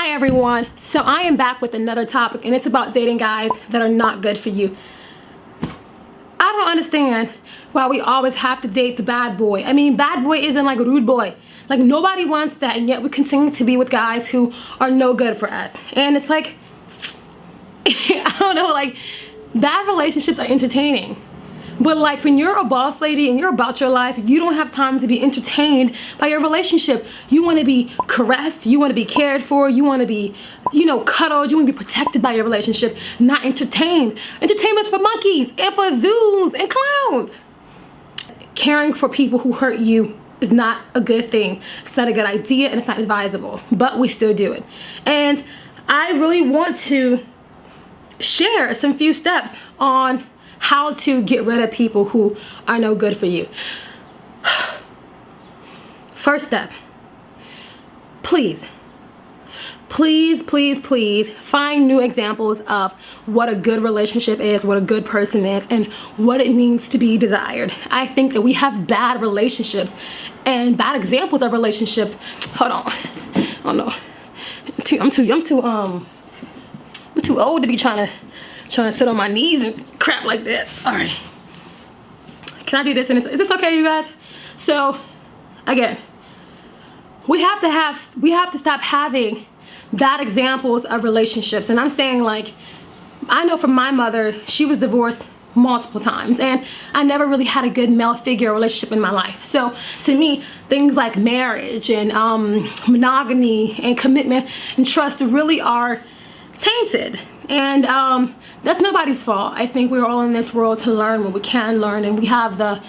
Hi everyone, so I am back with another topic, and it's about dating guys that are not good for you. I don't understand why we always have to date the bad boy. I mean, bad boy isn't like a rude boy. Like, nobody wants that, and yet we continue to be with guys who are no good for us. And it's like, I don't know, like, bad relationships are entertaining. But like, when you're a boss lady and you're about your life, you don't have time to be entertained by your relationship. You want to be caressed, you want to be cared for, you want to be, cuddled, you want to be protected by your relationship, not entertained. Entertainment's for monkeys and for zoos and clowns. Caring for people who hurt you is not a good thing. It's not a good idea, and it's not advisable, but we still do it. And I really want to share some few steps on how to get rid of people who are no good for you. First step, please find new examples of what a good relationship is, what a good person is, and what it means to be desired. I think that we have bad relationships and bad examples of relationships. Hold on. Oh no. I'm too old to be trying to sit on my knees and crap like that. All right. Can I do this? Is this okay, you guys? So, again, we have to stop having bad examples of relationships. And I'm saying, like, I know from my mother, she was divorced multiple times, and I never really had a good male figure relationship in my life. So to me, things like marriage and monogamy and commitment and trust really are tainted. And that's nobody's fault. I think we're all in this world to learn what we can learn, and we have the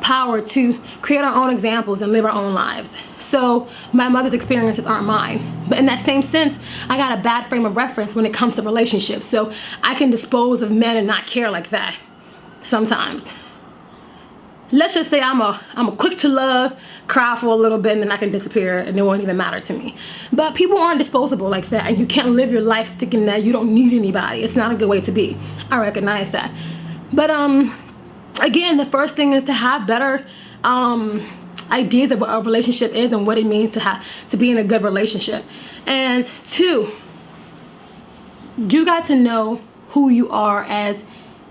power to create our own examples and live our own lives. So my mother's experiences aren't mine, but in that same sense, I got a bad frame of reference when it comes to relationships. So I can dispose of men and not care like that sometimes. Let's just say I'm a quick to love, cry for a little bit, and then I can disappear and it won't even matter to me. But people aren't disposable like that, and you can't live your life thinking that you don't need anybody. It's not a good way to be. I recognize that. But again, the first thing is to have better ideas of what a relationship is and what it means to be in a good relationship. And two, you got to know who you are as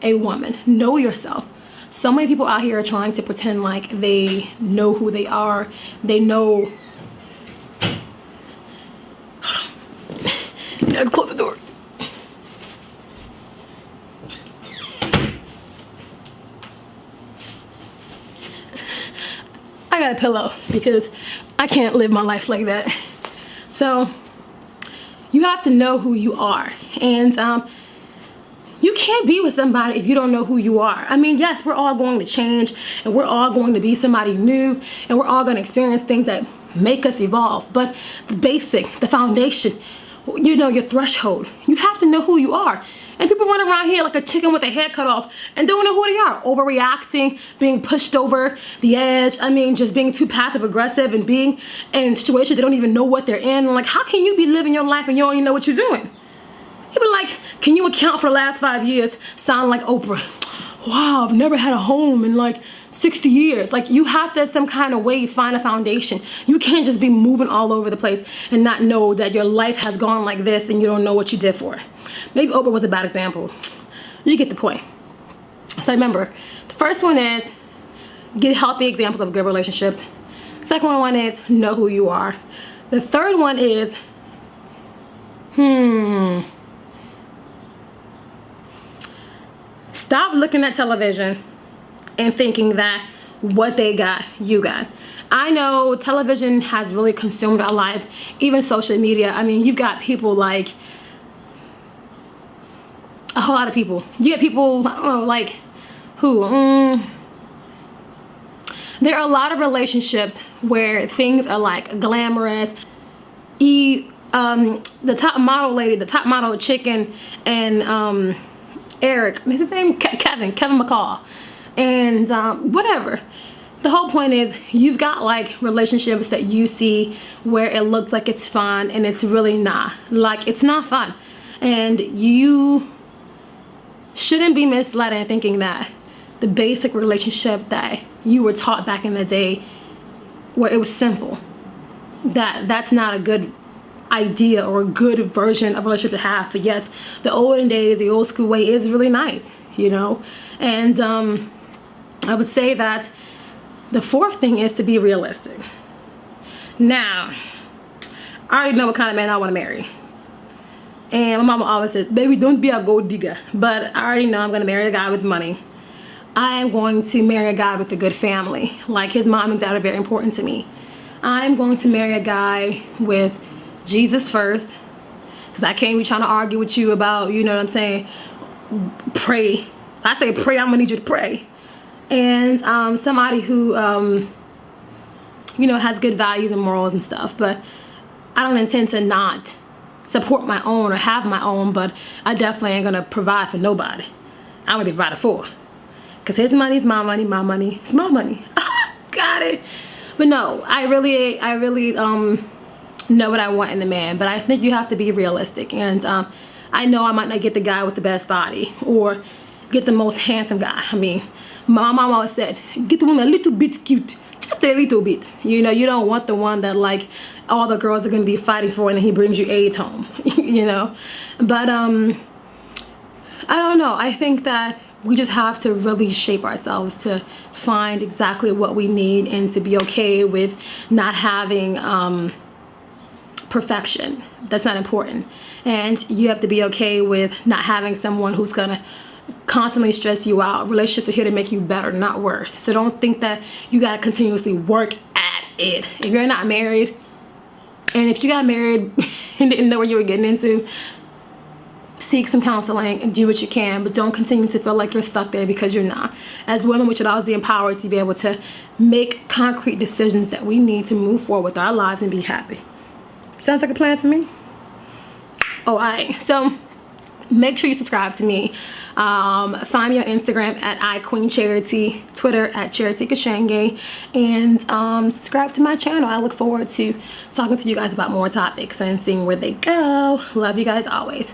a woman. Know yourself. So many people out here are trying to pretend like they know who they are. They know. Hold on. You gotta close the door. I got a pillow because I can't live my life like that. So you have to know who you are. And you can't be with somebody if you don't know who you are. I mean, yes, we're all going to change, and we're all going to be somebody new, and we're all going to experience things that make us evolve. But the basic, the foundation, your threshold, you have to know who you are. And people run around here like a chicken with their head cut off and don't know who they are. Overreacting, being pushed over the edge. I mean, just being too passive aggressive and being in situations they don't even know what they're in. Like, how can you be living your life and you don't even know what you're doing? You'd be like, can you account for the last 5 years? Sound like Oprah. Wow, I've never had a home in like 60 years. Like, you have to some kind of way find a foundation. You can't just be moving all over the place and not know that your life has gone like this and you don't know what you did for it. Maybe Oprah was a bad example. You get the point. So remember, the first one is get healthy examples of good relationships. Second one is know who you are. The third one is, stop looking at television and thinking that what they got, you got. I know television has really consumed our life, even social media. I mean, you've got people like, a whole lot of people. You get people, I don't know, like, who? There are a lot of relationships where things are like glamorous. The top model lady, the top model chicken, and Eric, what's his name? Kevin McCall, and whatever. The whole point is, you've got like relationships that you see where it looks like it's fun and it's really not. Like, it's not fun. And you shouldn't be misled in thinking that the basic relationship that you were taught back in the day, where it was simple, that's not a good idea or a good version of a relationship to have. But yes, the olden days, the old school way is really nice, you know. And I would say that the fourth thing is to be realistic. Now, I already know what kind of man I want to marry. And my mama always says, baby, don't be a gold digger. But I already know I'm going to marry a guy with money. I am going to marry a guy with a good family. Like, his mom and dad are very important to me. I am going to marry a guy with Jesus first. Because I can't be trying to argue with you about, you know what I'm saying, pray. I say pray, I'm going to need you to pray. And somebody who, you know, has good values and morals and stuff. But I don't intend to not support my own or have my own, but I definitely ain't gonna provide for nobody. I'm gonna be provided for, because his money is my money is my money. Got it. But no, I really know what I want in a man, but I think you have to be realistic. And I know I might not get the guy with the best body or get the most handsome guy. I mean, my mom always said, get the one a little bit cute, just a little bit. You know, you don't want the one that like all the girls are going to be fighting for and then he brings you AIDS home, you know. But I don't know. I think that we just have to really shape ourselves to find exactly what we need and to be okay with not having perfection. That's not important. And you have to be okay with not having someone who's going to constantly stress you out. Relationships are here to make you better, not worse. So don't think that you got to continuously work at it. If you're not married, and if you got married and didn't know what you were getting into, seek some counseling and do what you can, but don't continue to feel like you're stuck there, because you're not. As women, we should always be empowered to be able to make concrete decisions that we need to move forward with our lives and be happy. Sounds like a plan to me? Oh, all right. So make sure you subscribe to me. Find me on Instagram at iQueenCharity, Twitter at Charity Kashange, and subscribe to my channel. I look forward to talking to you guys about more topics and seeing where they go. Love you guys always.